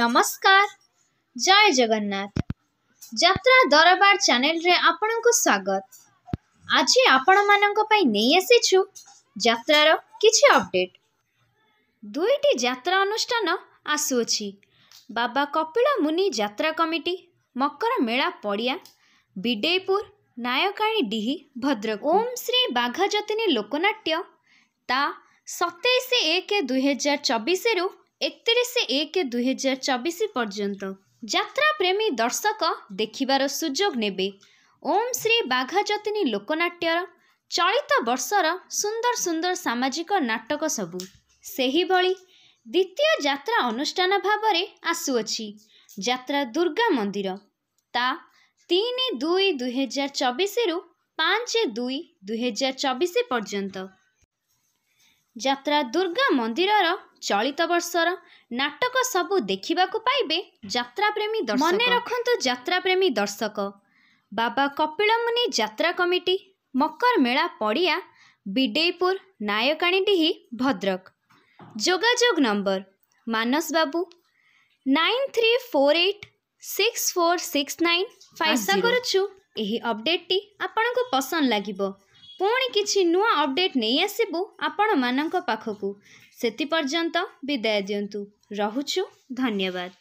नमस्कार जय जगन्नाथ यात्रा दरबार चैनल रे आपनku स्वागत। आज आपण मानक पई नहीं आसीछु यात्रार किछि अपडेट। दुईटी यात्रा अनुष्ठान आसुअछि। बाबा कपिल मुनि यात्रा कमिटी मकर मेला पड़िया बिडेपुर नायकाणी डिही भद्रक। ओम श्री बाघाजतिनी लोकनाट्य ता 27/1/2024 रु 31/1/2024 पर्यंत यात्रा प्रेमी दर्शक देखिबार सुजोग नेबे। ओम श्री बाघाजतिनी लोकनाट्यर चलित वर्षर सुंदर सुंदर सामाजिक नाटक सबू सेही भली द्वितीय यात्रा अनुष्ठान भावरे आसुअछि। यात्रा दुर्गा मंदिर ता 3/2/2024 रु 5/2/2024 पर्यंत यात्रा दुर्गा मंदिरर चलित वर्षर नाटक सबू देखिबाकू पाइबे। यात्रा प्रेमी दर्शक मने रखंतु यात्रा प्रेमी दर्शक बाबा कपिल मुनि यात्रा कमिटी मकर मेला पड़िया बिडेपुर नायकाणीडीही भद्रक। जोगाजोग नंबर मानस बाबू 93486469 आशा करूछु एही अपडेट टी आपनको पसंद लागिबो। पुणी किछि नुआ अपडेट नहीं आसीबु आपण मानक पाखकू। सेति पर्यंत विदाय दियंतु। रहुछु धन्यवाद।